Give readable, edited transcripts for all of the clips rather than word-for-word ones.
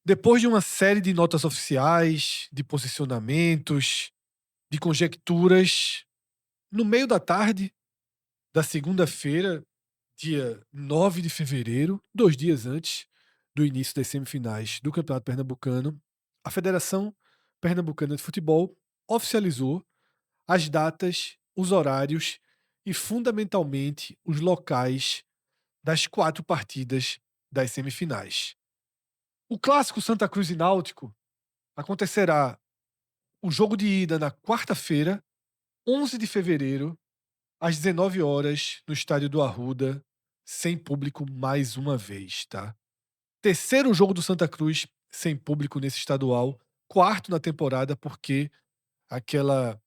Depois de uma série de notas oficiais, de posicionamentos, de conjecturas, no meio da tarde da segunda-feira, dia 9 de fevereiro, 2 dias antes do início das semifinais do Campeonato Pernambucano, a Federação Pernambucana de Futebol oficializou as datas, os horários e, fundamentalmente, os locais das 4 partidas das semifinais. O clássico Santa Cruz e Náutico acontecerá o jogo de ida na quarta-feira, 11 de fevereiro, às 19 horas, no estádio do Arruda, sem público mais uma vez, tá? Terceiro jogo do Santa Cruz sem público nesse estadual, quarto na temporada, porque aquela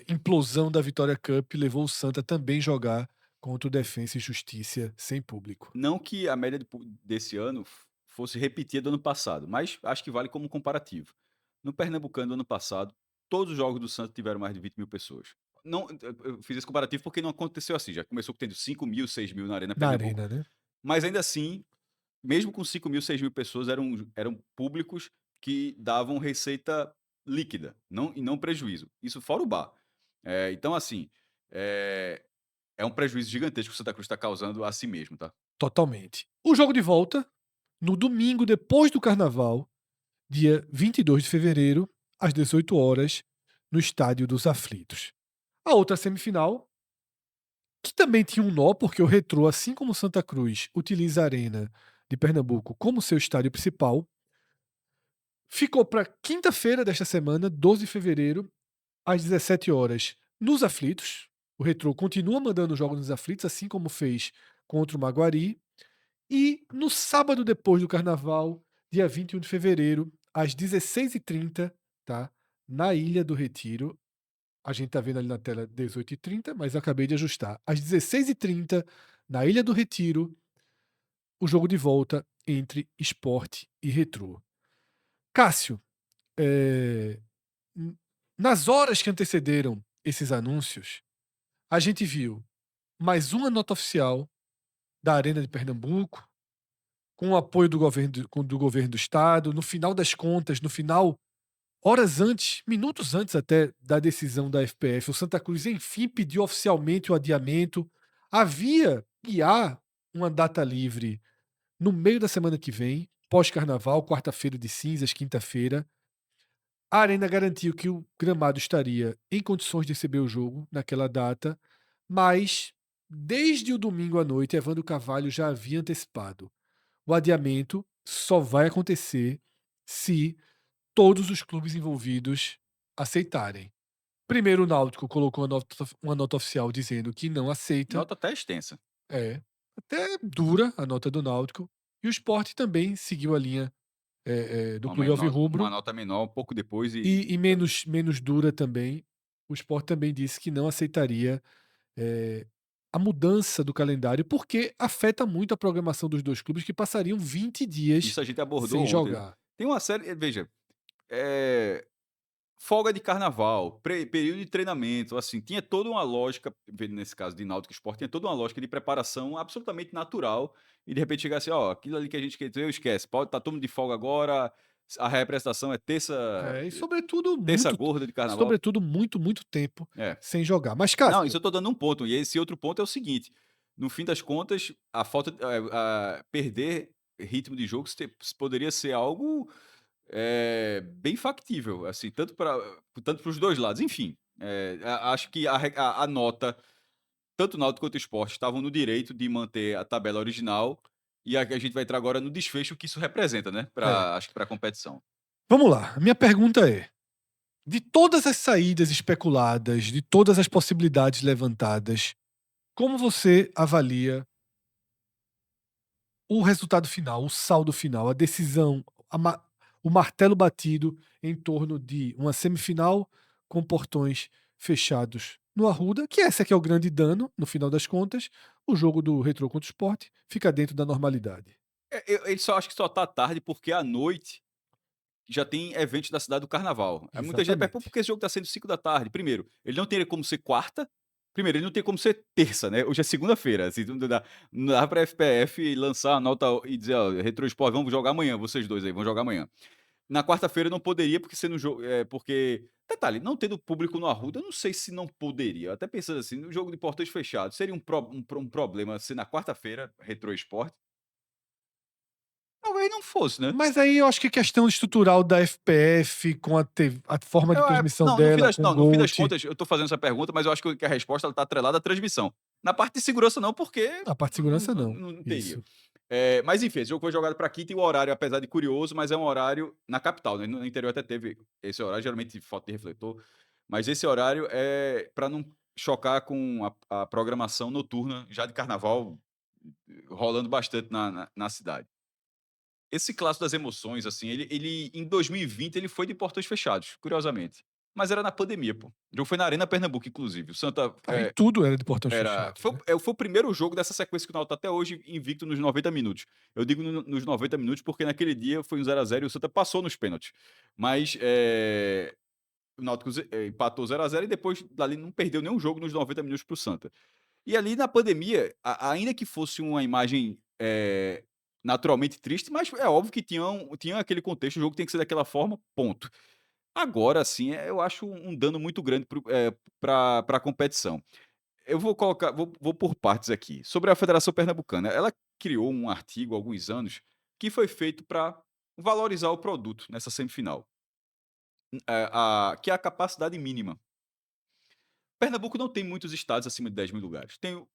implosão da Vitória Cup levou o Santa também jogar contra o Defensa e Justiça sem público. Não que a média desse ano fosse repetir a do ano passado, mas acho que vale como comparativo. No Pernambucano do ano passado, todos os jogos do Santos tiveram mais de 20.000 pessoas. Não, eu fiz esse comparativo porque não aconteceu assim. Já começou tendo 5.000, 6.000 na Arena Na Pernambuco. arena, né? Mas ainda assim, mesmo com 5.000, 6.000 pessoas, eram públicos que davam receita líquida e não prejuízo. Isso fora o bar. Então, assim, é, é um prejuízo gigantesco que o Santa Cruz está causando a si mesmo, tá? Totalmente. O jogo de volta, no domingo depois do Carnaval, dia 22 de fevereiro, às 18 horas, no Estádio dos Aflitos. A outra semifinal, que também tinha um nó, porque o Retrô, assim como o Santa Cruz, utiliza a Arena de Pernambuco como seu estádio principal, ficou para quinta-feira desta semana, 12 de fevereiro, às 17 horas, nos Aflitos. O Retrô continua mandando jogos nos Aflitos, assim como fez contra o Maguari. E no sábado depois do Carnaval, dia 21 de fevereiro, às 16h30, tá? Na Ilha do Retiro. A gente tá vendo ali na tela 18h30, mas eu acabei de ajustar. Às 16h30, na Ilha do Retiro, o jogo de volta entre Sport e Retrô. Cássio, eh, n nas horas que antecederam esses anúncios, a gente viu mais uma nota oficial da Arena de Pernambuco, com o apoio do governo do estado. No final das contas, no final, horas antes, minutos antes até da decisão da FPF, o Santa Cruz enfim pediu oficialmente o adiamento. Havia e há uma data livre no meio da semana que vem, pós-carnaval, quarta-feira de cinzas, quinta-feira. A Arena garantiu que o gramado estaria em condições de receber o jogo naquela data, mas desde o domingo à noite, Evandro Carvalho já havia antecipado: o adiamento só vai acontecer se todos os clubes envolvidos aceitarem. Primeiro o Náutico colocou uma nota oficial dizendo que não aceita. Nota até extensa. É, até dura a nota do Náutico. E o Sport também seguiu a linha, do clube Uma alvirrubro, nota menor, um pouco depois e menos dura também. O Sport também disse que não aceitaria, a mudança do calendário, porque afeta muito a programação dos 2 clubes que passariam 20 dias isso a gente abordou sem ontem, né. jogar. Tem uma série veja, eh, folga de carnaval, período de treinamento, assim, tinha toda uma lógica, nesse caso de Náutico e Sport, tinha toda uma lógica de preparação absolutamente natural, e de repente chegar assim: "Ó, aquilo ali que a gente queria esquece, pode tá todo mundo de folga agora, a representação é É, e terça gorda de carnaval". sobretudo muito, muito tempo É. sem jogar. Mas, Não, isso Cássio, eu tô dando um ponto, e esse outro ponto é o seguinte: no fim das contas, a falta perder ritmo de jogo poderia ser algo, bem factível, assim, tanto para os 2 lados. Enfim, acho que a nota, tanto o Náutico quanto o Sport estavam no direito de manter a tabela original, e a gente vai entrar agora no desfecho que isso representa, né, é, acho que pra competição. vamos lá. A minha pergunta é: de todas as saídas especuladas, de todas as possibilidades levantadas, como você avalia o resultado final, o saldo final, a decisão, o martelo batido em torno de uma semifinal com portões fechados no Arruda, que esse aqui é o grande dano, no final das contas. O jogo do Retrô contra o Sport fica dentro da normalidade. Ele só acho que só tá tarde, porque à noite já tem eventos da cidade do carnaval. Aí muita gente pergunta: "Pô, por Exatamente. que esse jogo tá sendo 5 da tarde?". Primeiro, ele não teria como ser quarta, Primeiro, ele não tem como ser terça, né, hoje é segunda-feira, assim, não dá pra FPF lançar a nota e dizer: "Ó, Retrosport, vamos jogar amanhã, vocês 2 aí, vão jogar amanhã". Na quarta-feira não poderia, porque sendo jogo porque detalhe, não tendo público no Arruda, eu não sei se não poderia, eu até pensando assim, no jogo de portões fechados, seria um problema se na quarta-feira, Retrosport? Talvez não fosse, né. Mas aí eu acho que a questão estrutural da FPF com a forma de transmissão Não, no fim dela, das com o não, no fim das GOAT, contas, eu tô fazendo essa pergunta, mas eu acho que a resposta ela tá atrelada à transmissão. Na parte de segurança não, porque a parte de não segurança não não. não não teria. Isso. Mas enfim, esse jogo foi jogado pra quinta e o horário, apesar de curioso, mas é um horário na capital, né, no interior até teve esse horário, geralmente falta de refletor, mas esse horário é pra não chocar com a programação noturna já de carnaval rolando bastante na cidade. Esse clássico das emoções, assim, ele em 2020 ele foi de portões fechados, curiosamente. Mas era na pandemia, pô. O jogo foi na Arena Pernambuco, inclusive. O Santa, Aí tudo era de portões era fechados, né. foi o primeiro jogo dessa sequência que o Náutico tá até hoje invicto nos 90 minutos. Eu digo nos 90 minutos, porque naquele dia foi um 0 a 0 e o Santa passou nos pênaltis. Mas, o Náutico empatou 0 a 0 e depois dali não perdeu nenhum jogo nos 90 minutos para o Santa. E ali na pandemia, ainda que fosse uma imagem, naturalmente triste, mas é óbvio que tinha aquele contexto, o jogo tem que ser daquela forma, ponto. Agora sim, eu acho um dano muito grande para a competição. Eu vou por partes aqui. Sobre a Federação Pernambucana, ela criou um artigo há alguns anos que foi feito para valorizar o produto nessa semifinal, que é a capacidade mínima. Pernambuco não tem muitos estados acima de 10.000 lugares. Tem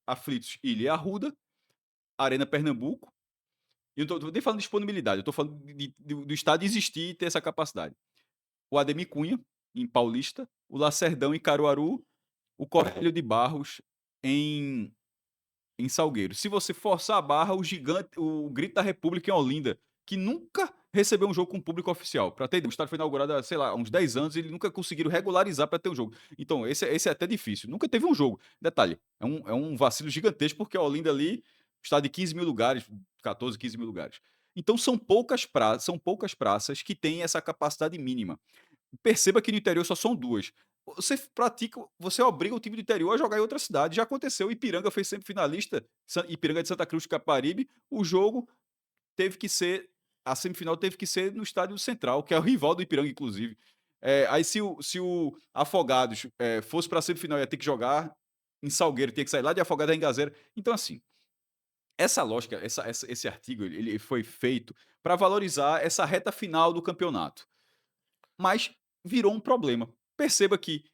Aflitos, Ilha e Arruda, Arena Pernambuco, e eu não tô nem falando de disponibilidade, eu tô falando do estado existir e ter essa capacidade. O Ademir Cunha, em Paulista, o Lacerdão em Caruaru, o Cornélio de Barros em Salgueiro. Se você forçar a barra, o Grito da República em Olinda, que nunca recebeu um jogo com público oficial. Para ter ideia, o estádio foi inaugurado há, sei lá, uns 10 anos e eles nunca conseguiram regularizar para ter um jogo. Então, esse é até difícil. Nunca teve um jogo. Detalhe, é um vacilo gigantesco, porque a Olinda ali, estádio de 15 mil lugares, 14, 15 mil lugares. Então, são poucas praças que têm essa capacidade mínima. Perceba que no interior só são 2. Você obriga o time do interior a jogar em outra cidade. Já aconteceu, Ipiranga foi sempre finalista, Ipiranga de Santa Cruz de Caparibe, o jogo teve que ser a semifinal teve que ser no estádio Central, que é o rival do Ipiranga inclusive. Aí se o Afogados, fosse para a semifinal ia ter que jogar em Salgueiro, tinha que sair lá de Afogados a Engazeira. Então assim, essa lógica, esse artigo ele foi feito para valorizar essa reta final do campeonato. Mas virou um problema. Perceba que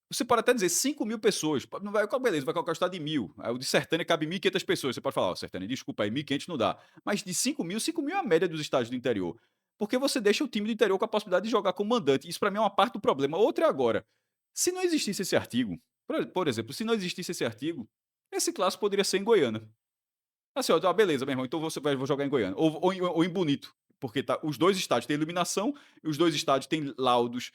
você pode até dizer 5.000 pessoas, não vai, beleza, vai colocar o estado de 1.000, aí o de Sertânia cabe 1.500 pessoas, você pode falar: "Ó, Sertânia, desculpa aí, 1.500 não dá", mas de 5.000 é a média dos estádios do interior, porque você deixa o time do interior com a possibilidade de jogar como mandante, isso para mim é uma parte do problema. Outra é agora, se não existisse esse artigo, por exemplo, se não existisse esse artigo, esse clássico poderia ser em Goiânia. Assim, ó, beleza, meu irmão, então vou jogar em Goiânia. Ou em Bonito, porque tá, os dois estádios têm iluminação, e os dois estádios têm laudos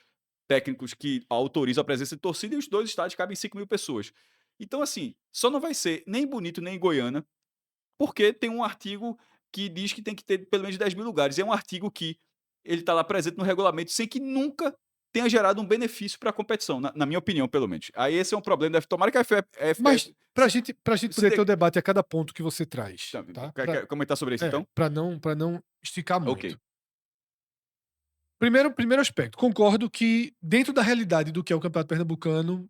técnicos que autorizam a presença de torcida, e os dois estádios cabem 5.000 pessoas. Então, assim, só não vai ser nem em Bonito nem em Goiânia, porque tem um artigo que diz que tem que ter pelo menos 10.000 lugares. E é um artigo que ele está lá presente no regulamento sem que nunca tenha gerado um benefício para a competição, na minha opinião, pelo menos. Aí esse é um problema. Tomara que a Mas FPF pra gente se poder ter o dê. debate a cada ponto que você traz, Tá, tá, quer comentar sobre isso então? pra não esticar Ok. muito. Primeiro aspecto, concordo que dentro da realidade do que é o campeonato pernambucano,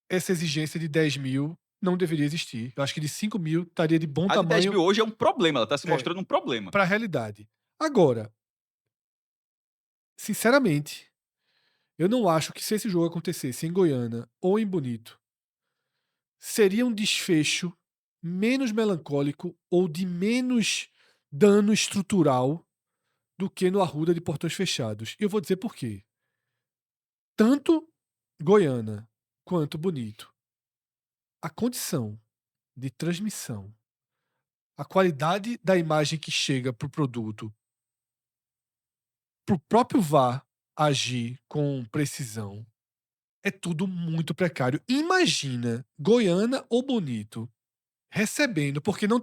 essa exigência de 10.000 não deveria existir. Eu acho que de 5.000 estaria de bom A de 10 tamanho, mil hoje é um problema, ela está se é, mostrando um problema. pra realidade. Agora, sinceramente, eu não acho que se esse jogo acontecesse em Goiânia ou em Bonito, seria um desfecho menos melancólico ou de menos dano estrutural do que no Arruda de portões fechados. E eu vou dizer por quê. Tanto Goiânia quanto Bonito, a condição de transmissão, a qualidade da imagem que chega para o produto, para o próprio VAR agir com precisão, é tudo muito precário. Imagina Goiânia ou Bonito recebendo, porque não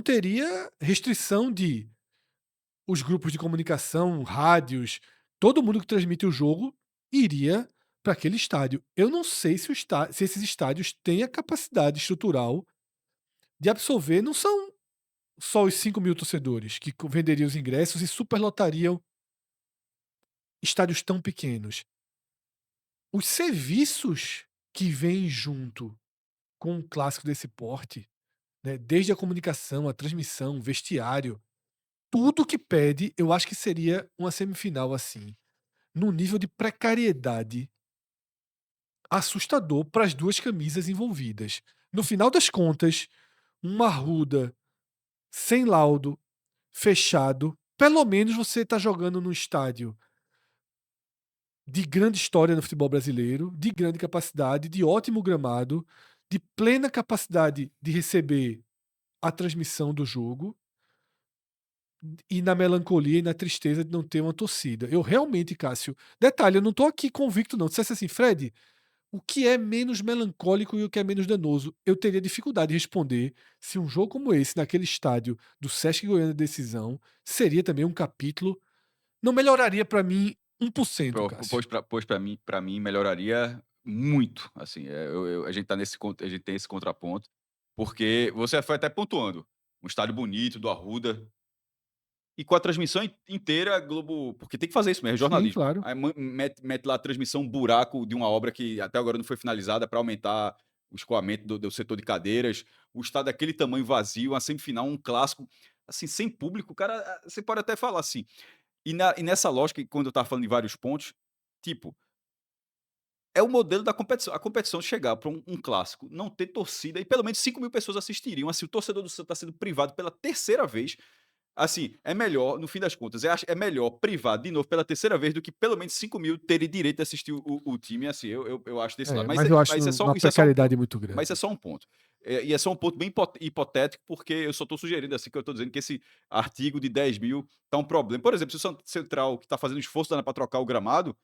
teria restrição de os grupos de comunicação, rádios, todo mundo que transmite o jogo iria para aquele estádio. Eu não sei se esses estádios têm a capacidade estrutural de absorver, não são só os 5.000 torcedores que venderiam os ingressos e superlotariam estádios tão pequenos. Os serviços que vêm junto com um clássico desse porte, né, desde a comunicação, a transmissão, vestiário, tudo que pede, eu acho que seria uma semifinal assim, num nível de precariedade assustador para as duas camisas envolvidas. No final das contas, uma Arruda sem laudo, fechado, pelo menos você está jogando num estádio de grande história no futebol brasileiro, de grande capacidade, de ótimo gramado, de plena capacidade de receber a transmissão do jogo e na melancolia e na tristeza de não ter uma torcida. Eu realmente, Cássio, detalhe, eu não tô aqui convicto não. Dissesse assim, Fred, o que é menos melancólico e o que é menos danoso? Eu teria dificuldade de responder se um jogo como esse, naquele estádio do Sesc Goiânia de decisão, seria também um capítulo. Não melhoraria pra mim 1%, Cássio. Pois para mim melhoraria muito, assim, a gente tá a gente tem esse contraponto, porque você foi até pontuando, um estádio bonito do Arruda, e com a transmissão inteira, a Globo, porque tem que fazer isso mesmo, é Sim, jornalismo. claro. Aí mete lá a transmissão um buraco de uma obra que até agora não foi finalizada para aumentar o escoamento do setor de cadeiras, o estádio daquele tamanho vazio, uma semifinal, um clássico, assim, sem público, cara, você pode até falar assim. E nessa lógica, quando eu estava falando de vários pontos, tipo, é o modelo da competição. A competição chegar para um clássico, não ter torcida e pelo menos 5.000 pessoas assistiriam. Assim, o torcedor do Santos está sendo privado pela terceira vez. Assim, é melhor, no fim das contas, é melhor privar de novo pela terceira vez do que pelo menos 5.000 terem direito de assistir o time. Assim, eu acho desse lado. É, mas eu acho uma Isso é só um precariedade ponto. muito Mas isso é grande. só um ponto. E é só um ponto bem hipotético, porque eu só estou sugerindo, assim, que eu estou dizendo que esse artigo de 10.000 tá um problema. Por exemplo, se o Central, que está fazendo esforço para trocar o gramado,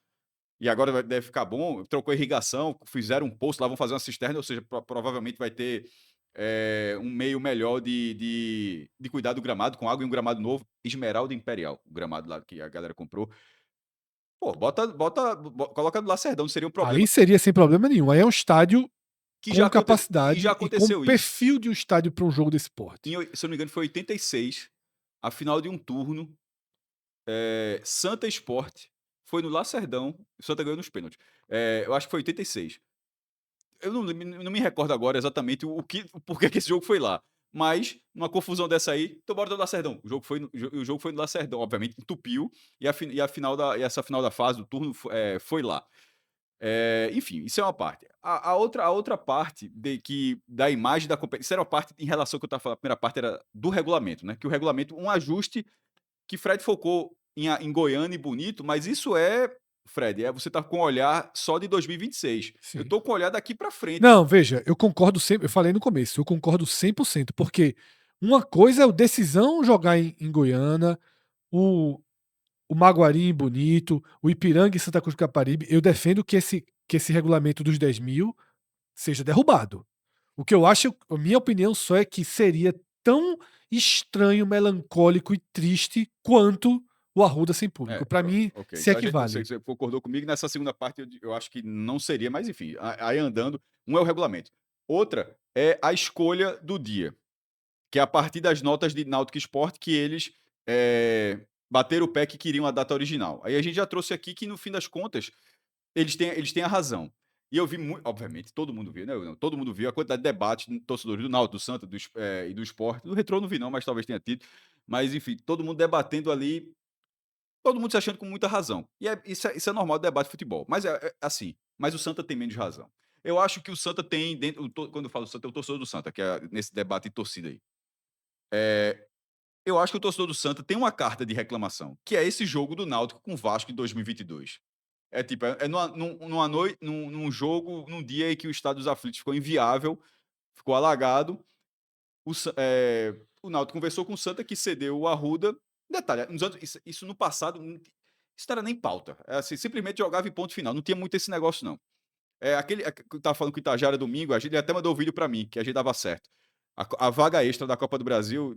e agora deve ficar bom, trocou irrigação, fizeram um poço lá, vão fazer uma cisterna, ou seja, provavelmente vai ter um meio melhor de cuidar do gramado, com água e um gramado novo, Esmeralda Imperial, o gramado lá que a galera comprou. Pô, coloca do Lacerdão, não seria um Aí problema, seria sem problema nenhum. Aí é um estádio com e já capacidade e com aconteceu isso. perfil de um estádio para um jogo desse porte. Se eu não me engano, foi 86, a final de um turno, Santa Sport, foi no Lacerdão, o Santa ganhou nos pênaltis. Eu acho que foi 86. Eu não me recordo agora exatamente o porquê que esse jogo foi lá. Mas, numa confusão dessa aí, então bora do Lacerdão. O jogo foi no Lacerdão, obviamente, entupiu, e essa final da fase, do turno, foi lá. Enfim, isso é uma parte. A outra parte da imagem da competição, isso era uma parte em relação ao que eu estava falando, a primeira parte era do regulamento, né? Que o regulamento, um ajuste que Fred focou em Goiânia e Bonito, mas isso Fred, você tá com um olhar só de 2026. Eu Sim. tô com um olhar daqui para frente. Não, veja, eu concordo sempre, eu falei no começo, eu concordo 100%, porque uma coisa é o Decisão jogar em Goiânia, o, o Maguari em Bonito, o Ipiranga em Santa Cruz do Caparibe. Eu defendo que esse regulamento dos 10.000 seja derrubado. O que eu acho, a minha opinião só é que seria tão estranho, melancólico e triste quanto o Arruda sem público. Para mim, Ok. se Então você equivale. você concordou comigo. Nessa segunda parte, eu acho que não seria, mas enfim, aí andando, um é o regulamento. Outra é a escolha do dia, que é a partir das notas de Náutico Sport que eles bateram o pé que queriam a data original. Aí a gente já trouxe aqui que, no fim das contas, eles têm a razão. E eu vi muito, obviamente, todo mundo viu, né? Não, todo mundo viu a quantidade de debate de torcedores do Náutico, do Santa e do Sport. Do Retrô não vi não, mas talvez tenha tido. Mas, enfim, todo mundo debatendo ali, todo mundo se achando com muita razão. E isso é normal do debate de futebol. Mas assim, mas o Santa tem menos razão. Eu acho que o Santa tem, quando eu falo Santa, o torcedor do Santa, que é nesse debate de torcida aí. Eu acho que o torcedor do Santa tem uma carta de reclamação, que é esse jogo do Náutico com o Vasco em 2022. É tipo, num jogo, num dia em que o Estádio dos Aflitos ficou inviável, ficou alagado. O Náutico conversou com o Santa, que cedeu o Arruda. Detalhe, isso no passado, isso não era nem pauta. É assim, simplesmente jogava em ponto final. Não tinha muito esse negócio, não. Que eu tava falando com o Itajara domingo, ele até mandou o vídeo para mim, que a gente dava certo. A vaga extra da Copa do Brasil,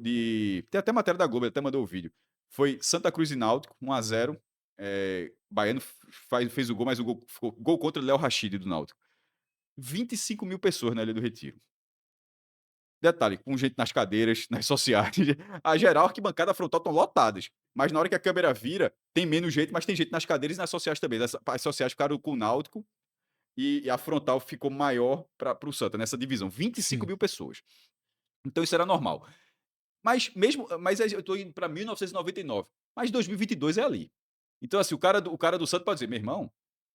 tem até matéria da Globo, ele até mandou o vídeo. Foi Santa Cruz e Náutico, 1-0. Baiano fez o gol, mas o gol ficou gol contra o Léo Rachid do Náutico. 25.000 pessoas na Ilha do Retiro. Detalhe, com gente nas cadeiras, nas sociais. A geral, arquibancada frontal estão lotadas. Mas na hora que a câmera vira, tem menos gente, mas tem gente nas cadeiras e nas sociais também. As sociais ficaram com o Náutico e a frontal ficou maior para o Santa, nessa divisão. 25 Sim. mil pessoas. Então isso era normal. Mas eu estou indo para 1999. Mas 2022 é ali. Então, assim, o cara do Santa pode dizer, meu irmão,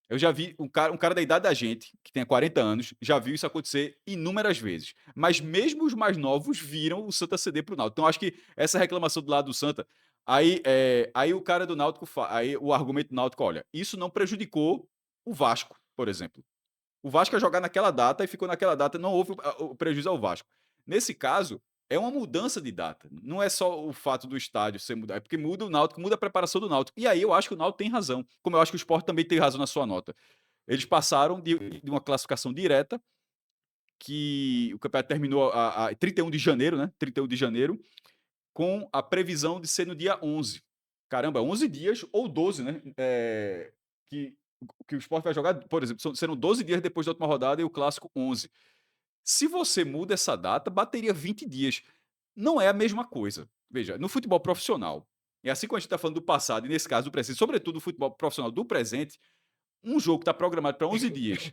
eu já vi um cara da idade da gente, que tem 40 anos, já viu isso acontecer inúmeras vezes. Mas mesmo os mais novos viram o Santa ceder para o Náutico. Então, acho que essa reclamação do lado do Santa, aí o cara do Náutico, aí o argumento do Náutico, olha, isso não prejudicou o Vasco, por exemplo. O Vasco ia jogar naquela data e ficou naquela data, não houve o prejuízo ao Vasco. Nesse caso, é uma mudança de data. Não é só o fato do estádio ser mudado, é porque muda o Náutico, muda a preparação do Náutico. E aí eu acho que o Náutico tem razão, como eu acho que o Sport também tem razão na sua nota. Eles passaram de uma classificação direta, que o campeonato terminou a 31 de janeiro, né? 31 de janeiro, com a previsão de ser no dia 11. Caramba, 11 dias ou 12, né? Que o Sport vai jogar, por exemplo, serão 12 dias depois da última rodada e o clássico 11. Se você muda essa data, bateria 20 dias. Não é a mesma coisa. Veja, no futebol profissional, é assim como a gente está falando do passado, e nesse caso do presente, sobretudo o futebol profissional do presente, um jogo está programado para 11 dias.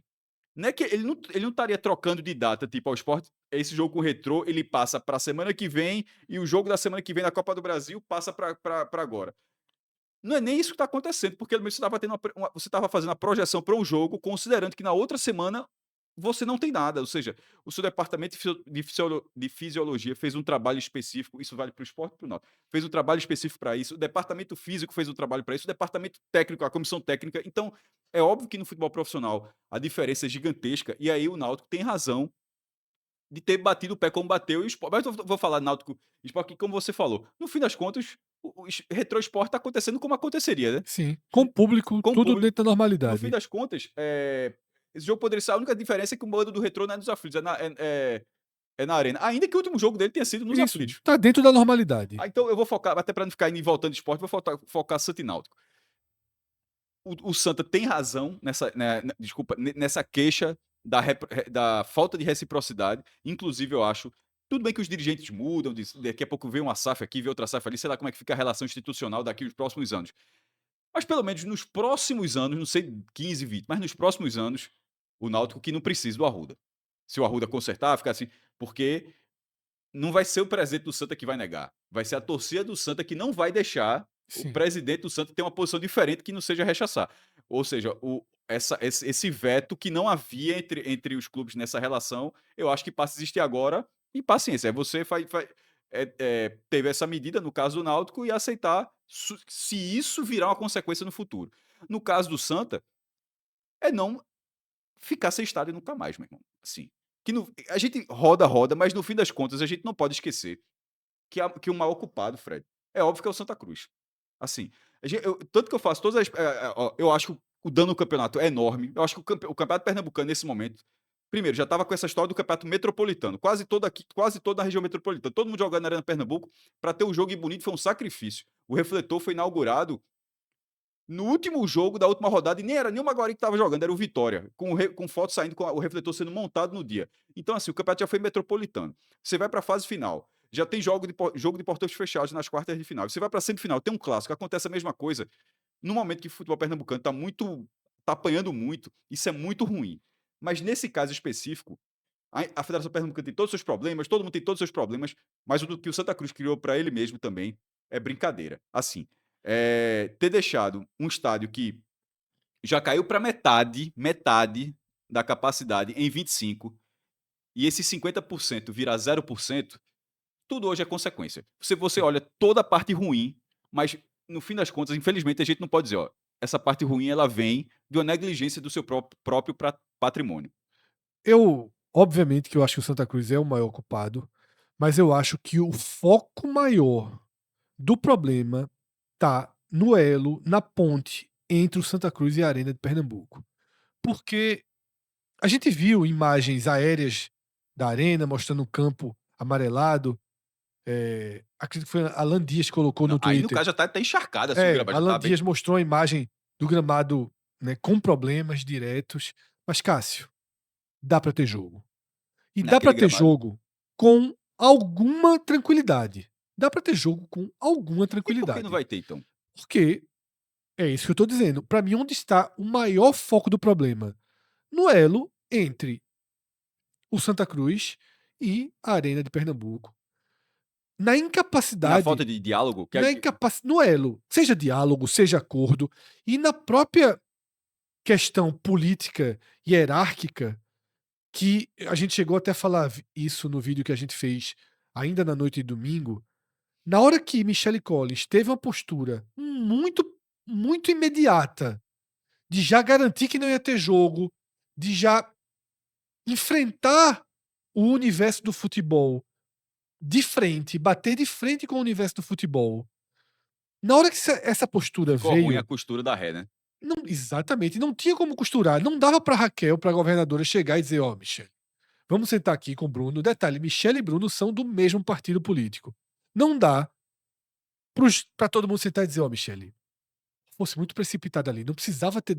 Não é que ele não estaria trocando de data, tipo, ao Sport, esse jogo com o Retrô, ele passa para a semana que vem, e o jogo da semana que vem na Copa do Brasil passa para agora. Não é nem isso que está acontecendo, porque você estava fazendo a projeção para um jogo, considerando que na outra semana você não tem nada. Ou seja, o seu departamento de fisiologia fez um trabalho específico, isso vale para o esporte e para o Náutico, fez um trabalho específico para isso, o departamento físico fez um trabalho para isso, o departamento técnico, a comissão técnica. Então, é óbvio que no futebol profissional a diferença é gigantesca, e aí o Náutico tem razão de ter batido o pé como bateu. E o Sport, mas eu vou falar Náutico e Sport, que como você falou, no fim das contas, o Retrô Sport está acontecendo como aconteceria, né? Sim. Com o público, Com o tudo público. dentro da No fim normalidade. das contas, esse jogo poderia ser. A única diferença é que o mando do Retrô não é nos aflitos, é na Arena. Ainda que o último jogo dele tenha sido nos Isso. aflitos. Tá dentro da normalidade. Então eu vou focar, até para não ficar indo e voltando de esporte, vou focar Santa e Náutico. O Santa tem razão nessa queixa da falta de reciprocidade. Inclusive, eu acho. Tudo bem que os dirigentes mudam, daqui a pouco vem uma SAF aqui, vem outra SAF ali, sei lá como é que fica a relação institucional daqui nos próximos anos. Mas pelo menos nos próximos anos, não sei 15, 20, mas nos próximos anos, o Náutico que não precisa do Arruda. Se o Arruda consertar, ficar assim. Porque não vai ser o presidente do Santa que vai negar. Vai ser a torcida do Santa que não vai deixar o Sim. presidente do Santa ter uma posição diferente que não seja rechaçar. Ou seja, esse veto que não havia entre os clubes nessa relação, eu acho que passa a existir agora. E paciência, você teve essa medida no caso do Náutico e aceitar se isso virar uma consequência no futuro. No caso do Santa, é não ficar sem estádio nunca mais, meu irmão. Assim, a gente roda, mas no fim das contas a gente não pode esquecer que o maior culpado, Fred, é óbvio que é o Santa Cruz. Assim, tanto que eu faço todas as. Eu acho que o dano no campeonato é enorme. Eu acho que o campeonato pernambucano, nesse momento, primeiro, já estava com essa história do campeonato metropolitano, quase toda a região metropolitana, todo mundo jogando na Arena Pernambuco, para ter um jogo bonito foi um sacrifício. O refletor foi inaugurado no último jogo da última rodada, e nem era nenhuma Maguari que estava jogando, era o Vitória, com foto saindo, com o refletor sendo montado no dia. Então, assim, o campeonato já foi metropolitano. Você vai para a fase final, já tem jogo de portões fechados nas quartas de final. Você vai para a semifinal, tem um clássico, acontece a mesma coisa. No momento que o futebol pernambucano tá apanhando muito, isso é muito ruim. Mas nesse caso específico, a Federação Pernambucana tem todos os seus problemas, todo mundo tem todos os seus problemas, mas o que o Santa Cruz criou para ele mesmo também é brincadeira. Assim, ter deixado um estádio que já caiu para metade da capacidade em 25, e esse 50% virar 0%, tudo hoje é consequência. Você olha toda a parte ruim, mas no fim das contas, infelizmente, a gente não pode dizer, ó, essa parte ruim ela vem de uma negligência do seu próprio patrimônio. Obviamente que eu acho que o Santa Cruz é o maior culpado, mas eu acho que o foco maior do problema tá no elo, na ponte entre o Santa Cruz e a Arena de Pernambuco. Porque a gente viu imagens aéreas da arena mostrando o campo amarelado. Acredito que foi a Alan Dias que colocou Não, no aí no Twitter. caso já tá até encharcado assim o gramado, já Alan tá bem. Dias mostrou a imagem do gramado, né, com problemas diretos. Mas, Cássio, dá para ter jogo. E dá para Naquele ter gramado. jogo com alguma tranquilidade. Dá para ter jogo com alguma E por que não tranquilidade. vai ter, então? Porque é isso que eu estou dizendo. Para mim, onde está o maior foco do problema? No elo entre o Santa Cruz e a Arena de Pernambuco. Na Na falta incapacidade, de diálogo, que é no elo, seja diálogo, seja acordo, e na própria questão política e hierárquica, que a gente chegou até a falar isso no vídeo que a gente fez ainda na noite de domingo. Na hora que Michelle Collins teve uma postura muito imediata de já garantir que não ia ter jogo, de já enfrentar o universo do futebol de frente, bater de frente com o universo do futebol. Na hora que essa postura ficou ruim a veio, costura da ré, né? não, exatamente, não tinha como costurar. Não dava para Raquel, para a governadora, chegar e dizer: Ó, Michelle, vamos sentar aqui com o Bruno. Detalhe: Michelle e Bruno são do mesmo partido político. Não dá para todo mundo sentar e dizer: Ó, Michelle, fosse muito precipitado ali, não precisava ter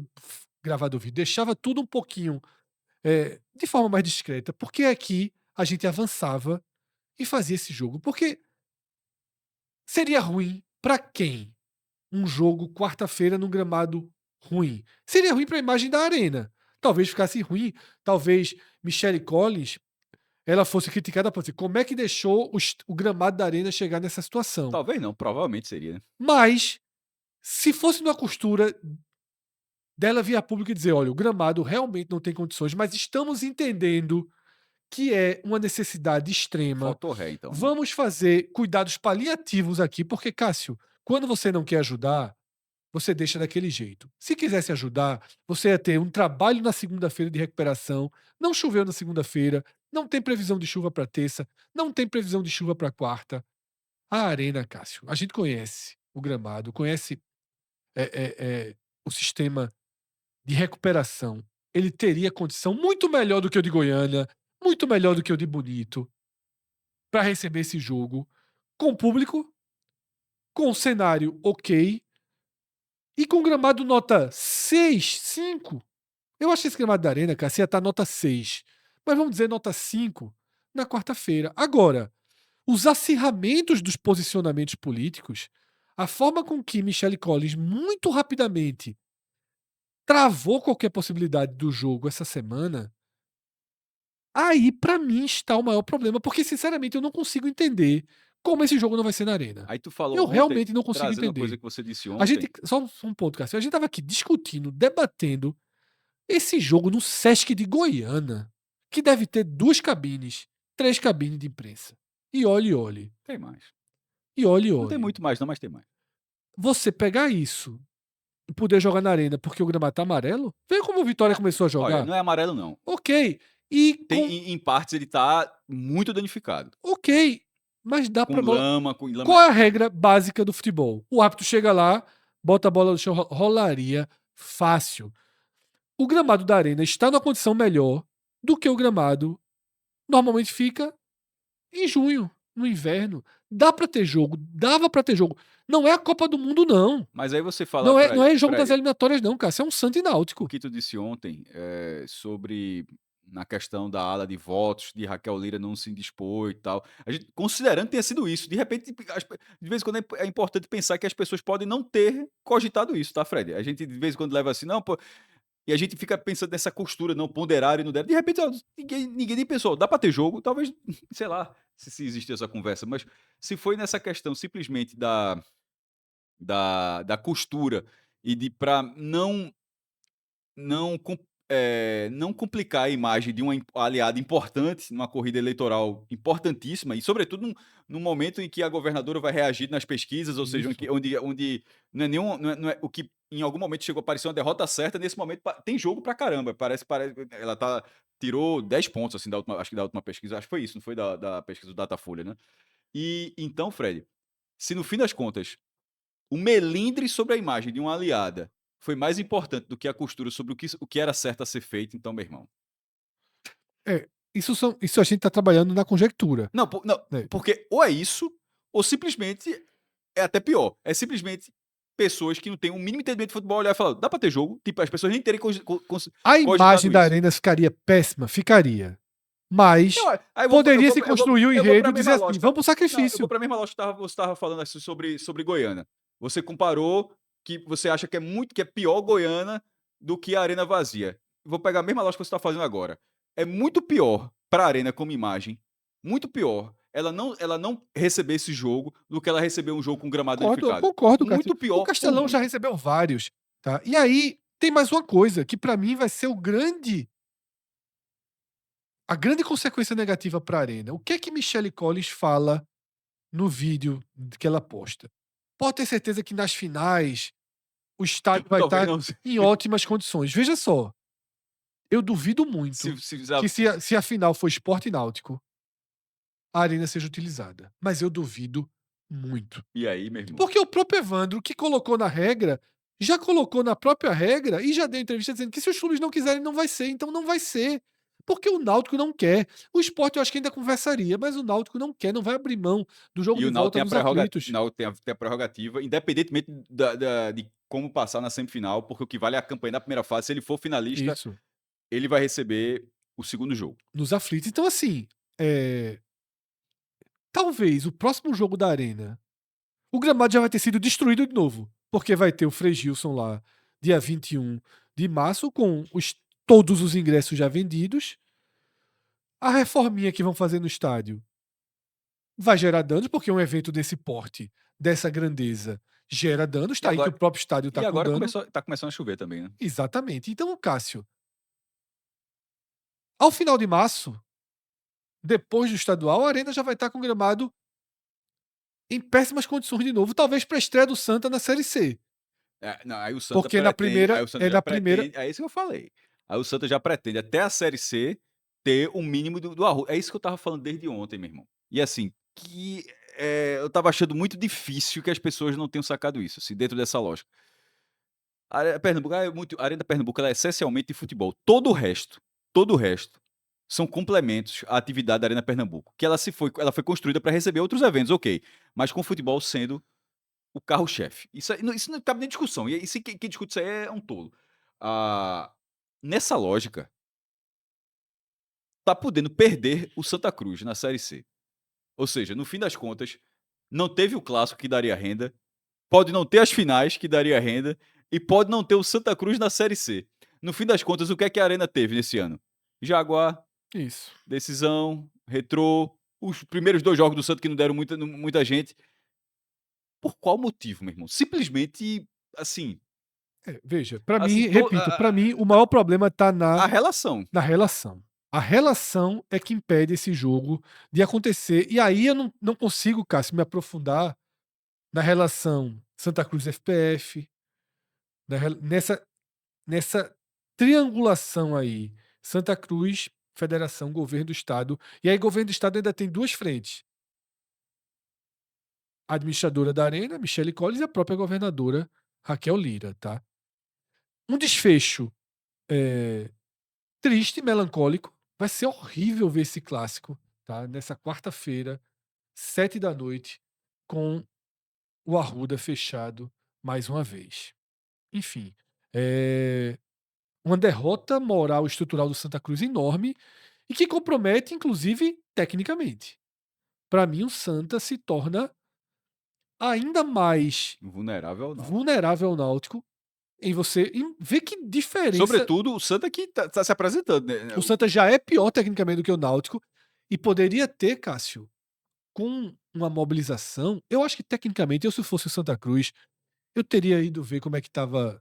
gravado o vídeo, deixava tudo um pouquinho de forma mais discreta, porque aqui a gente avançava e fazia esse jogo. Porque seria ruim para quem um jogo quarta-feira num gramado ruim? Seria ruim para a imagem da arena. Talvez ficasse ruim, talvez Michelle Collins ela fosse criticada por dizer como é que deixou o gramado da arena chegar nessa situação. Talvez não, provavelmente seria, né? Mas, se fosse numa costura dela vir a público e dizer: olha, o gramado realmente não tem condições, mas estamos entendendo que é uma necessidade extrema. Faltou ré, então, né? Vamos fazer cuidados paliativos aqui, porque, Cássio, quando você não quer ajudar, você deixa daquele jeito. Se quisesse ajudar, você ia ter um trabalho na segunda-feira de recuperação. Não choveu na segunda-feira, não tem previsão de chuva para terça, não tem previsão de chuva para quarta. A arena, Cássio, a gente conhece o gramado, conhece o sistema de recuperação. Ele teria condição muito melhor do que o de Goiânia, muito melhor do que o de Bonito, para receber esse jogo com público, com cenário ok e com gramado nota 6, 5. Eu acho que esse gramado da Arena, cara, ia estar nota 6. Mas vamos dizer nota 5 na quarta-feira. Agora, os acirramentos dos posicionamentos políticos, a forma com que Michelle Collins muito rapidamente travou qualquer possibilidade do jogo essa semana, aí pra mim está o maior problema, porque sinceramente eu não consigo entender como esse jogo não vai ser na Arena. Aí tu falou Eu ontem, realmente não consigo trazendo uma coisa entender. que você disse A gente, ontem. só um ponto, Cássio, a gente tava aqui discutindo, debatendo esse jogo no Sesc de Goiânia, que deve ter 2 cabines, 3 cabines de imprensa. E olhe, olhe. Tem mais. E olhe, Não tem olhe. muito mais, não, mas tem mais. Você pegar isso e poder jogar na Arena porque o gramado tá amarelo, vê como o Vitória começou a Olha, jogar. não é amarelo, não. Ok. E Tem, com. em partes ele tá muito danificado. Ok. Mas dá Com pra bola. lama, com lama. Qual é a regra básica do futebol? O árbitro chega lá, bota a bola no chão, rolaria fácil. O gramado da Arena está numa condição melhor do que o gramado normalmente fica em junho, no inverno. Dá pra ter jogo, dava pra ter jogo. Não é a Copa do Mundo, não. Mas aí você fala, Não é jogo das Fred, eliminatórias, não, cara. Isso é um Santo e o Náutico. que tu disse ontem sobre na questão da ala de votos, de Raquel Lira não se indispor e tal. A gente, considerando que tenha sido isso, de repente, de vez em quando é importante pensar que as pessoas podem não ter cogitado isso, tá, Fred? A gente de vez em quando leva assim, não, pô, e a gente fica pensando nessa costura, não ponderar e não der. De repente, ó, ninguém nem pensou, dá pra ter jogo, talvez, sei lá, se existe essa conversa, mas se foi nessa questão simplesmente da costura e de para não com não complicar a imagem de uma aliada importante numa corrida eleitoral importantíssima e, sobretudo, num momento em que a governadora vai reagir nas pesquisas, ou seja, Isso. onde não é o que em algum momento chegou a parecer uma derrota certa, nesse momento tem jogo pra caramba, parece ela tirou 10 pontos, assim, acho que da última pesquisa, acho que foi isso, não foi da pesquisa do Datafolha, né. E então, Fred, se no fim das contas o melindre sobre a imagem de uma aliada foi mais importante do que a costura sobre o que era certo a ser feito, então, meu irmão. Isso a gente tá trabalhando na conjectura. Não, Né? porque ou é isso, ou simplesmente é até pior. É simplesmente pessoas que não têm o mínimo entendimento de futebol olhar e falar, dá pra ter jogo? Tipo, as pessoas nem terem A cogitado imagem da isso. Arena ficaria péssima? Ficaria. Mas Aí poderia se construir um eu vou enredo pra e dizer mesma assim, lógica. vamos pro Não, eu vou sacrifício. pra mesma lógica que você estava falando assim sobre Goiânia. Você comparou que você acha que é pior Goiânia do que a Arena vazia. Vou pegar a mesma lógica que você está fazendo agora. É muito pior pra Arena como imagem, muito pior ela não receber esse jogo do que ela receber um jogo com gramado Eu danificado. concordo, Cássio. Muito O pior por Castelão já muito. recebeu vários, tá? E aí, tem mais uma coisa, que pra mim vai ser a grande consequência negativa pra Arena. O que é que Michelle Collins fala no vídeo que ela posta? Pode ter certeza que nas finais o estádio vai Talvez estar não em ótimas condições. Veja só, eu duvido se, muito se, que se a final for Sport e Náutico, a Arena seja utilizada. Mas eu duvido muito. E aí, meu irmão? Porque o próprio Evandro, que colocou na regra, já colocou na própria regra e já deu entrevista dizendo que se os clubes não quiserem, não vai ser. Então não vai ser. Porque o Náutico não quer. O Sport eu acho que ainda conversaria, mas o Náutico não quer, não vai abrir mão do jogo E de o Náutico volta tem a nos prerrogativa, aflitos. tem a prerrogativa, independentemente de como passar na semifinal, porque o que vale é a campanha da primeira fase. Se ele for finalista, Isso. ele vai receber o segundo jogo. Nos aflitos. Então, assim, talvez o próximo jogo da Arena, o gramado já vai ter sido destruído de novo. Porque vai ter o Frei Gilson lá, dia 21 de março, com todos os ingressos já vendidos. A reforminha que vão fazer no estádio vai gerar danos, porque um evento desse porte, dessa grandeza, gera danos. E Tá aí que agora, o próprio estádio tá e com agora dano. tá começando a chover também, né? Exatamente. Então, Cássio, ao final de março, depois do estadual, a Arena já vai estar com o gramado em péssimas condições de novo, talvez para a estreia do Santa na Série C. Não, aí o Santa Porque na pretende, aí primeira, o Santa é já na primeira. pretende, é isso que eu falei. Aí o Santa já pretende até a Série C ter o mínimo do Arruda. É isso que eu tava falando desde ontem, meu irmão. E assim, eu tava achando muito difícil que as pessoas não tenham sacado isso, assim, dentro dessa lógica. A Arena Pernambuco ela é essencialmente de futebol. Todo o resto são complementos à atividade da Arena Pernambuco, que ela foi construída para receber outros eventos, ok, mas com o futebol sendo o carro-chefe. Isso não cabe nem discussão. E isso, quem discute isso aí é um tolo. Ah, nessa lógica, tá podendo perder o Santa Cruz na Série C. Ou seja, no fim das contas, não teve o clássico que daria renda, pode não ter as finais que daria renda, e pode não ter o Santa Cruz na Série C. No fim das contas, o que é que a Arena teve nesse ano? Jaguar, Isso. decisão, retrô, os primeiros 2 jogos do Santa que não deram muita gente. Por qual motivo, meu irmão? Simplesmente, assim, Veja, para assim mim, to repito, para mim o maior problema tá a relação. na relação. A relação é que impede esse jogo de acontecer. E aí eu não consigo, Cássio, me aprofundar na relação Santa Cruz FPF, nessa triangulação aí. Santa Cruz, Federação, Governo do Estado. E aí, Governo do Estado ainda tem duas frentes: a administradora da Arena, Michele Collins, e a própria governadora, Raquel Lira, tá? Um desfecho triste, melancólico. Vai ser horrível ver esse clássico, tá? Nessa quarta-feira, 7 da noite, com o Arruda fechado mais uma vez. Enfim, uma derrota moral e estrutural do Santa Cruz enorme e que compromete, inclusive, tecnicamente. Para mim, o Santa se torna ainda mais Vulnerável não. vulnerável ao Náutico em ver que diferença. Sobretudo o Santa que tá se apresentando, né. O Santa já é pior tecnicamente do que o Náutico e poderia ter, Cássio, com uma mobilização. Eu acho que tecnicamente, eu se fosse o Santa Cruz, eu teria ido ver como é que estava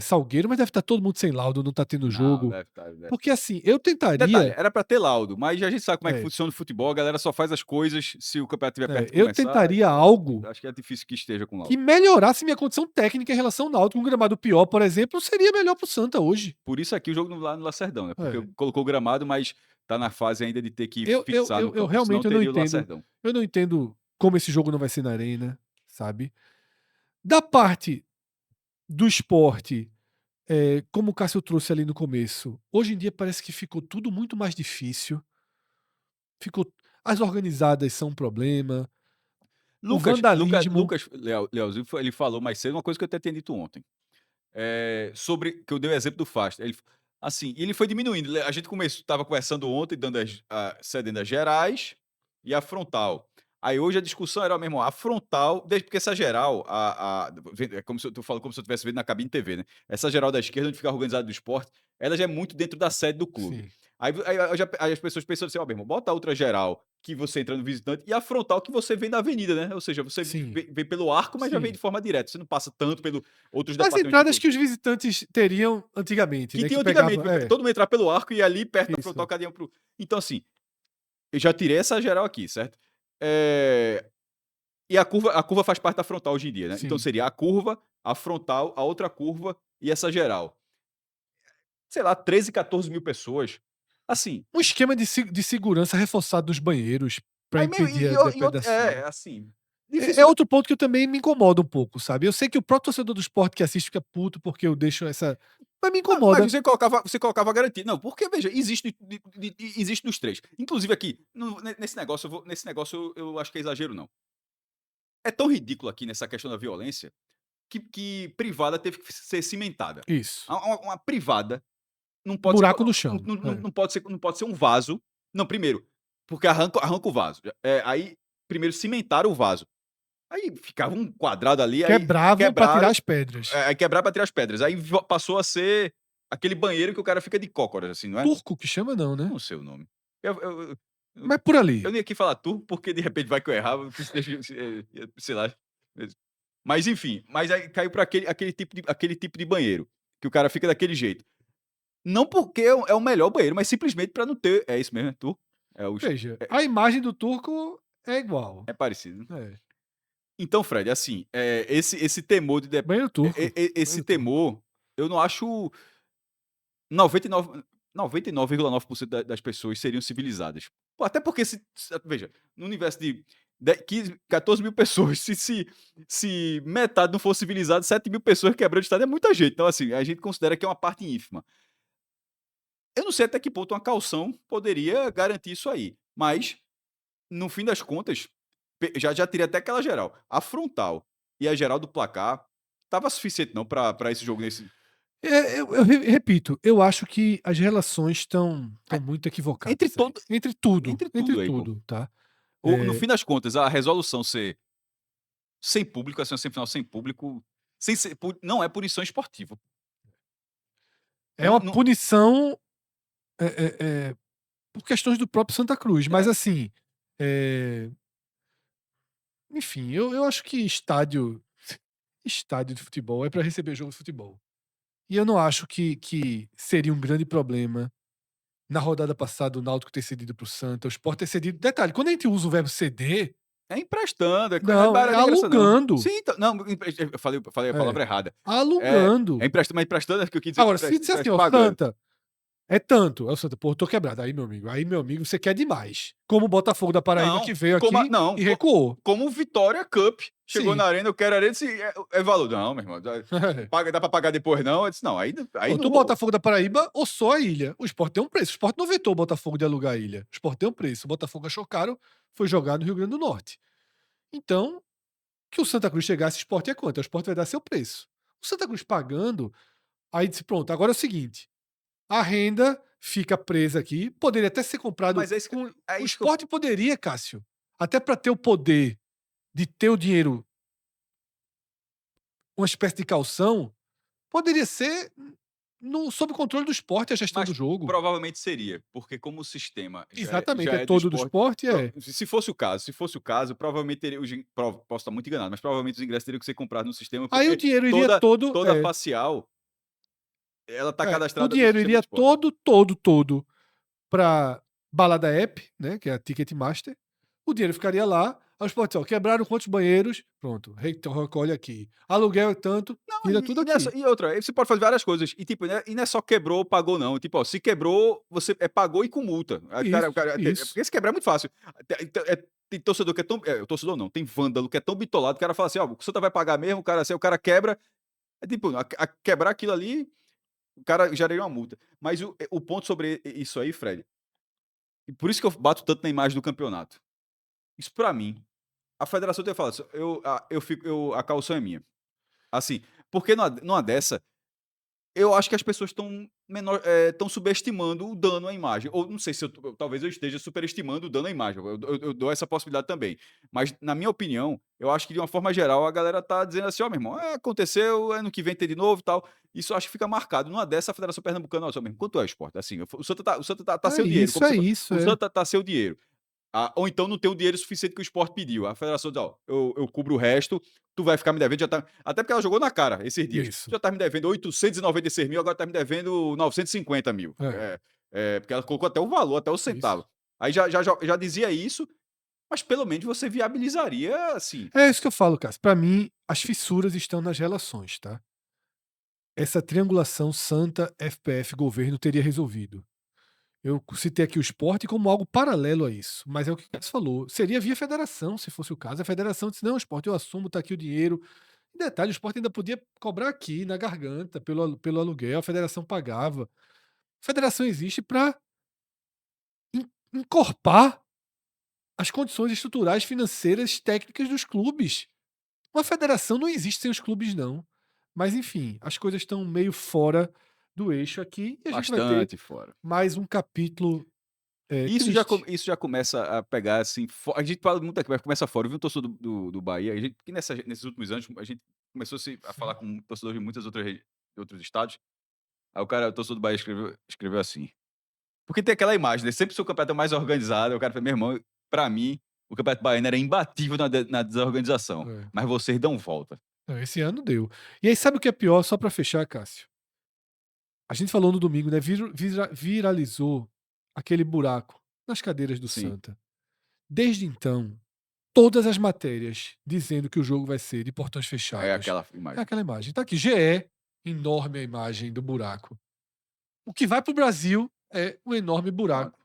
Salgueiro, mas deve estar todo mundo sem laudo, não está tendo Não, jogo. deve estar. Porque assim, eu Detalhe, tentaria. era pra ter laudo, mas a gente sabe como é que É, funciona o futebol, a galera só faz as coisas se o campeonato estiver perto de eu começar, tentaria então algo acho que é difícil que esteja com que laudo. melhorasse minha condição técnica em relação ao Náutico. Um gramado pior, por exemplo, seria melhor pro Santa hoje. Por isso aqui o jogo lá no Lacerdão, né, porque É. colocou o gramado, mas tá na fase ainda de ter que Eu, eu, fixar no eu, eu campo, senão realmente eu não teria o entendo. Lacerdão. Eu não entendo como esse jogo não vai ser na arena, sabe? Da parte do esporte, como o Cássio trouxe ali no começo, hoje em dia parece que ficou tudo muito mais difícil. Ficou, as organizadas são um problema. O vandalismo. Leozinho, ele falou mais cedo uma coisa que eu até tinha dito ontem. Sobre que eu dei o exemplo do Fasta. Assim, ele foi diminuindo. A gente estava conversando ontem, cedendo as gerais e a frontal. Aí hoje a discussão era mesmo, a frontal, porque essa geral, é como se tu falou, como se eu estivesse vendo na cabine de TV, né? Essa geral da esquerda, onde fica organizado do esporte, ela já é muito dentro da sede do clube. Sim. Aí as pessoas pensam assim, ó, meu irmão, bota a outra geral que você entra no visitante e a frontal que você vem da avenida, né? Ou seja, você Sim. vem pelo arco, mas já vem Sim. de forma direta. Você não passa tanto pelo outros As departamentos do entradas clube. que os visitantes teriam antigamente, Que né? tinha Que antigamente, pegava. todo mundo entrar pelo arco e ali perto da Isso. frontal, cada um pro. Então, assim, eu já tirei essa geral aqui, certo? E a curva faz parte da frontal hoje em dia, né? Então Sim. seria a curva, a frontal, a outra curva e essa geral. Sei lá, 13, 14 mil pessoas. Assim. Um esquema de segurança reforçado nos banheiros para Aí mesmo, impedir a depredação. assim. É Difícil. outro ponto que eu também me incomoda um pouco, sabe? Eu sei que o próprio torcedor do esporte que assiste fica puto porque eu deixo essa. Mas me Mas incomoda. você colocava garantia. Não, porque, veja, existe dos três. Inclusive aqui, nesse negócio, nesse negócio eu acho que é exagero, não. É tão ridículo aqui nessa questão da violência que privada teve que ser cimentada. Isso. Uma privada não pode ser, Buraco no chão. não pode ser um vaso. Não, primeiro, porque arranca o vaso. Aí, primeiro cimentaram o vaso. Aí ficava um quadrado ali, aí Quebravam para tirar quebraram, as pedras. aí quebraram para tirar as pedras. Aí passou a ser aquele banheiro que o cara fica de cócoras, assim, não é? Turco que chama, não, né? Não sei o nome. Eu Mas por ali. nem ia aqui falar turco, porque de repente vai que eu errava, sei lá. Mas enfim, mas aí caiu para aquele tipo de banheiro, que o cara fica daquele jeito. Não porque é o melhor banheiro, mas simplesmente para não ter. É isso mesmo, é turco? Veja, É, a imagem do turco é igual. é parecido. É. Então, Fred, assim, esse temor Banheiro turco. esse Banheiro turco. temor, eu não acho 99, 99,9% das pessoas seriam civilizadas. Pô, até porque, veja, no universo de 15, 14 mil pessoas, se metade não for civilizado, 7 mil pessoas quebrando o Estado é muita gente. Então, assim, a gente considera que é uma parte ínfima. Eu não sei até que ponto uma caução poderia garantir isso aí, mas, no fim das contas, já teria até aquela geral. A frontal e a geral do placar tava suficiente não para esse jogo nesse. Repito, eu acho que as relações estão muito Entre equivocadas aí. todo, entre Entre tudo aí, pô. tudo, tá? No É, fim das contas, a resolução ser sem público, assim, uma semifinal sem público, não é punição esportiva. é Não, uma não, punição é, é, é, por questões do próprio Santa Cruz, mas é, assim, é, enfim, eu acho que estádio de futebol é para receber jogo de futebol. E eu não acho que seria um grande problema na rodada passada o Náutico ter cedido para o Santa, o Sport ter cedido. Detalhe, quando a gente usa o verbo ceder, é emprestando, não é não, é barato, nem graça não. alugando. Sim, então, não, eu falei a É, palavra errada. É alugando. emprestando, mas emprestando é que eu quis dizer Agora, se disser assim, ó, pagando. Santa, é tanto. É o Santa, pô, tô quebrado. Aí, meu amigo, você quer demais. Como o Botafogo da Paraíba que Não, veio aqui não, e recuou. como Vitória Cup chegou Sim. na arena, eu quero arena, disse, é valor. Não, meu irmão, dá pra pagar depois não? Eu disse, não, aí Pronto, não o rolou. Botafogo da Paraíba ou só a ilha. O Sport tem um preço. O Sport não vetou o Botafogo de alugar a ilha. O Sport tem um preço. O Botafogo achou caro, foi jogar no Rio Grande do Norte. Então, que o Santa Cruz chegasse, o Sport é quanto? O Sport vai dar seu preço. O Santa Cruz pagando, aí disse, pronto, agora é o seguinte, a renda fica presa aqui, poderia até ser comprado Mas é isso que, com... é O isso que eu. Sport poderia, Cássio, até para ter o poder de ter o dinheiro, uma espécie de calção, poderia ser sob controle do esporte a gestão do Mas jogo. provavelmente seria, porque como o sistema já Exatamente, é é do todo do esporte, esporte, é. se fosse o caso, provavelmente teria, posso estar muito enganado, mas provavelmente os ingressos teriam que ser comprados no sistema, Aí o porque dinheiro iria toda, todo, toda a facial, ela está o cadastrada no dinheiro sistema do iria esporte. todo para Balada App, né, que é a Ticketmaster. O dinheiro ficaria lá. Aí os portos, ó, quebraram quantos banheiros? Pronto, então recolhe aqui. Aluguel é tanto, Não, tira tudo nessa, aqui. e outra, aí você pode fazer várias coisas. E tipo, e não é só quebrou, pagou, não. Tipo, ó, se quebrou, você pagou e com multa. Aí, Isso. porque se quebrar é muito fácil. Tem torcedor que é tão. Torcedor não, tem vândalo que é tão bitolado, o cara fala assim, ó, o Santa vai pagar mesmo, o cara, assim, o cara quebra. É tipo, quebrar aquilo ali, o cara geraria uma multa. Mas o ponto sobre isso aí, Fred, e por isso que eu bato tanto na imagem do campeonato. Isso pra mim. a federação tem falado, a caução é minha. Assim, porque numa dessa, eu acho que as pessoas estão subestimando o dano à imagem. Ou não sei se talvez eu esteja superestimando o dano à imagem. Eu dou essa possibilidade também. Mas, na minha opinião, eu acho que de uma forma geral a galera tá dizendo assim: ó, meu irmão, aconteceu, ano que vem tem de novo e tal. Isso eu acho que fica marcado. Numa dessa, a Federação Pernambucana, ó, só mesmo, quanto é o esporte? Assim, o Santa tá sem o dinheiro. É isso, O é. Santa tá sem o dinheiro. Ou então não tem o dinheiro suficiente que o esporte pediu. A federação diz, ó, eu cubro o resto, tu vai ficar me devendo, já tá... Até porque ela jogou na cara esses dias. Isso. Já tá me devendo 896 mil, agora tá me devendo 950 mil. É. Porque ela colocou até o valor, até o Isso. centavo. Aí já dizia isso, mas pelo menos você viabilizaria, assim. É isso que eu falo, Cássio. Pra mim, as fissuras estão nas relações, tá? Essa triangulação Santa, FPF, governo teria resolvido. Eu citei aqui o esporte como algo paralelo a isso, mas é o que o Cássio falou. Seria via federação, se fosse o caso. A federação disse: não, esporte, eu assumo, tá aqui o dinheiro. E detalhe, o esporte ainda podia cobrar aqui, na garganta, pelo aluguel, a federação pagava. A federação existe para encorpar as condições estruturais, financeiras, técnicas dos clubes. Uma federação não existe sem os clubes, não. Mas, enfim, as coisas estão meio fora do eixo aqui e a gente vai ter Bastante fora. mais um capítulo triste. Isso já começa a pegar, assim, a gente fala muito aqui, mas começa fora. Eu vi um torcedor do Bahia, que nesses últimos anos, a gente começou a falar com torcedores de muitas outros estados. Aí o torcedor do Bahia escreveu assim. Porque tem aquela imagem, né? Sempre se o campeonato é mais organizado, o cara fala, meu irmão, pra mim, o campeonato baiano era imbatível na desorganização. É. Mas vocês dão volta. Não, esse ano deu. E aí, sabe o que é pior? Só para fechar, Cássio. A gente falou no domingo, né? Viralizou aquele buraco nas cadeiras do Sim, Santa. Desde então, todas as matérias dizendo que o jogo vai ser de portões é fechados. aquela É imagem. aquela imagem. Tá aqui, GE, enorme a imagem do buraco. O que vai para o Brasil é um enorme buraco,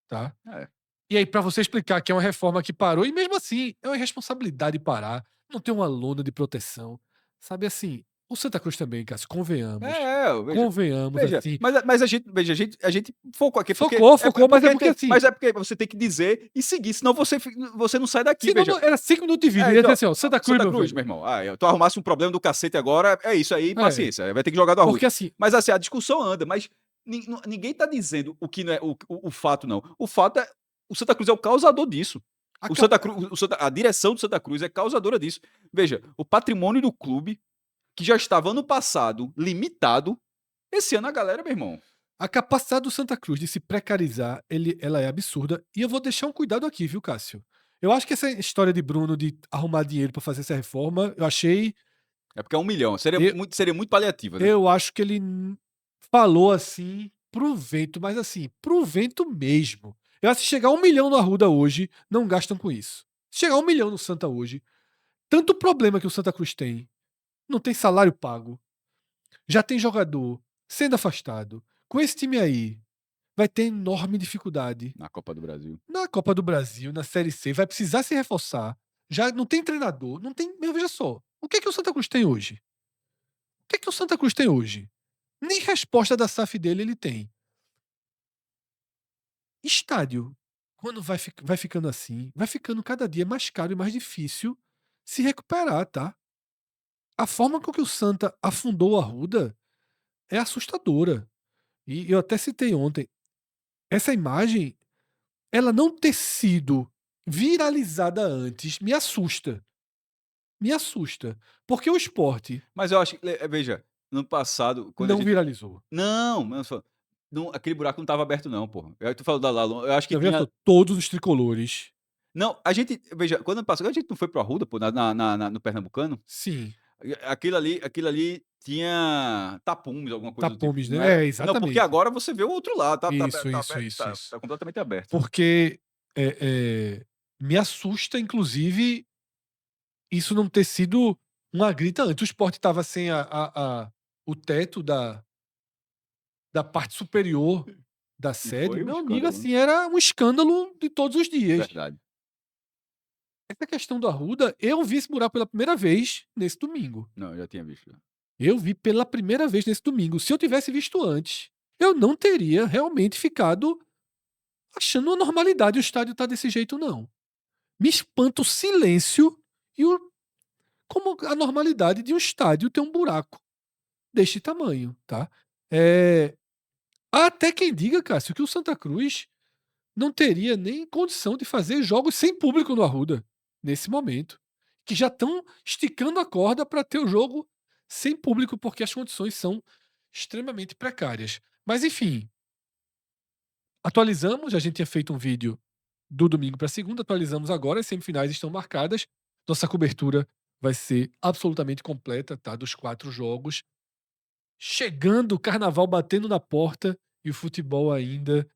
tá? É. E aí, para você explicar que é uma reforma que parou, e mesmo assim, é uma irresponsabilidade parar, não tem uma lona de proteção. Sabe assim, o Santa Cruz também, Cássio, convenhamos. Veja. Convenhamos, Veja, assim. mas a gente focou aqui, porque Focou, mas é porque assim. mas é porque você tem que dizer e seguir, senão você não sai daqui, Senão veja. era 5 minutos de vídeo. Ia dizer Então, assim, ó, Santa Cruz, Santa meu Cruz, velho. meu irmão, tu arrumasse um problema do cacete agora, é isso aí, É, paciência, vai ter que jogar do Arruda. porque assim, Mas assim, a discussão anda, mas ninguém tá dizendo o que não é o fato, não. O fato é, o Santa Cruz é o causador disso. a O cap- Santa Cruz, a direção do Santa Cruz é causadora disso. Veja, o patrimônio do clube, que já estava ano passado limitado, esse ano a galera, meu irmão. a capacidade do Santa Cruz de se precarizar, ela é absurda. E eu vou deixar um cuidado aqui, viu, Cássio? Eu acho que essa história de Bruno de arrumar dinheiro para fazer essa reforma, eu achei. É porque é 1 milhão. Eu, Seria muito paliativa, né? eu acho que ele falou assim pro vento, mas assim, pro vento mesmo. Eu acho que se chegar 1 milhão no Arruda hoje, não gastam com isso. Se chegar 1 milhão no Santa hoje, tanto problema que o Santa Cruz tem, não tem salário pago, já tem jogador sendo afastado. Com esse time aí, vai ter enorme dificuldade Na Copa do Brasil. na Copa do Brasil, na Série C, vai precisar se reforçar. Já não tem treinador, não tem. Meu, veja só. O que é que o Santa Cruz tem hoje? O que é que o Santa Cruz tem hoje? Nem resposta da SAF dele ele tem. Estádio, quando vai ficando assim, vai ficando cada dia mais caro e mais difícil se recuperar, tá? A forma com que o Santa afundou o Arruda é assustadora. E eu até citei ontem, essa imagem, ela não ter sido viralizada antes, me assusta. Me assusta. Porque o esporte Mas eu acho que, veja, no passado, quando a não gente. viralizou. Não, mas aquele buraco não estava aberto, não, porra. Tu falou da Lalo, eu acho que Já veja tinha. só, todos os tricolores. Não, a gente. Veja, quando passou, a gente não foi pro Arruda, pô, no Pernambucano. Sim, Aquilo ali tinha tapumes, alguma coisa do tipo. tapumes, Não né? era. É, Não, porque exatamente. agora você vê o outro lado, Isso, tá, isso, aberto, isso, isso. tá completamente aberto. Porque me assusta, inclusive, isso não ter sido uma grita antes. O esporte estava sem o teto da parte superior da E sede. foi um Meu amigo, escândalo, né? assim, era um escândalo de todos os dias. Verdade. Essa questão do Arruda, eu vi esse buraco pela primeira vez nesse domingo. Não, eu já tinha visto. Eu vi pela primeira vez nesse domingo. Se eu tivesse visto antes, eu não teria realmente ficado achando uma normalidade o estádio estar desse jeito, não. Me espanta o silêncio e como a normalidade de um estádio ter um buraco deste tamanho, tá? Eh, Há até quem diga, Cássio, que o Santa Cruz não teria nem condição de fazer jogos sem público no Arruda, nesse momento. Que já estão esticando a corda para ter o jogo sem público, porque as condições são extremamente precárias. Mas enfim, atualizamos, a gente tinha feito um vídeo do domingo para segunda, atualizamos agora, as semifinais estão marcadas. Nossa cobertura vai ser absolutamente completa, tá? Dos 4 jogos. Chegando o carnaval batendo na porta e o futebol ainda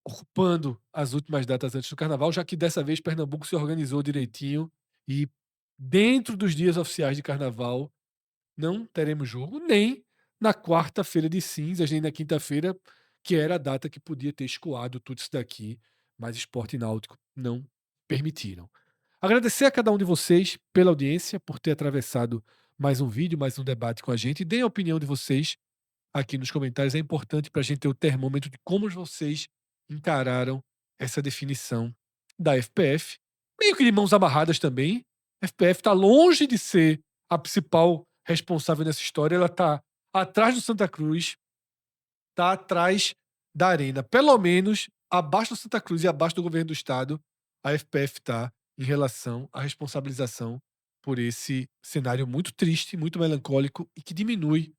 ocupando as últimas datas antes do carnaval, já que dessa vez Pernambuco se organizou direitinho e dentro dos dias oficiais de carnaval não teremos jogo nem na quarta-feira de cinzas, nem na quinta-feira, que era a data que podia ter escoado tudo isso daqui, mas Sport e Náutico não permitiram. Agradecer a cada um de vocês pela audiência, por ter atravessado mais um vídeo, mais um debate com a gente. Deem a opinião de vocês aqui nos comentários. É importante para a gente ter o termômetro de como vocês encararam essa definição da FPF. Meio que de mãos amarradas também. A FPF está longe de ser a principal responsável nessa história. Ela está atrás do Santa Cruz, está atrás da Arena. Pelo menos abaixo do Santa Cruz e abaixo do governo do estado, a FPF está em relação à responsabilização por esse cenário muito triste, muito melancólico e que diminui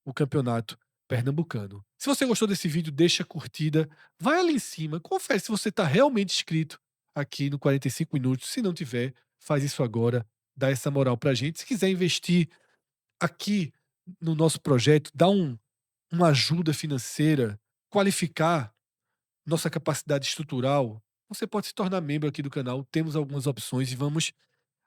o campeonato pernambucano. Se você gostou desse vídeo, deixa a curtida, vai ali em cima, confere se você está realmente inscrito aqui no 45 minutos. Se não tiver, faz isso agora, dá essa moral pra gente. Se quiser investir aqui no nosso projeto, dá uma ajuda financeira, qualificar nossa capacidade estrutural, você pode se tornar membro aqui do canal. Temos algumas opções e vamos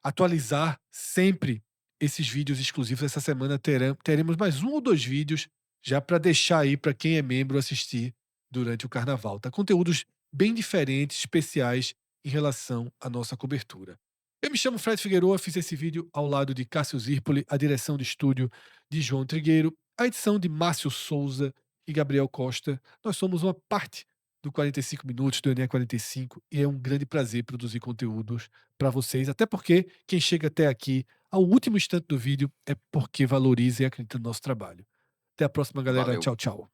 atualizar sempre esses vídeos exclusivos. Essa semana teremos mais 1 ou 2 vídeos já para deixar aí para quem é membro assistir durante o carnaval. Tá? Conteúdos bem diferentes, especiais em relação à nossa cobertura. Eu me chamo Fred Figueroa, fiz esse vídeo ao lado de Cássio Zirpoli, a direção de estúdio de João Trigueiro, a edição de Márcio Souza e Gabriel Costa. Nós somos uma parte do 45 Minutos, do ENE 45, e é um grande prazer produzir conteúdos para vocês, até porque quem chega até aqui, ao último instante do vídeo, é porque valoriza e acredita no nosso trabalho. Até a próxima, galera. Valeu. Tchau, tchau.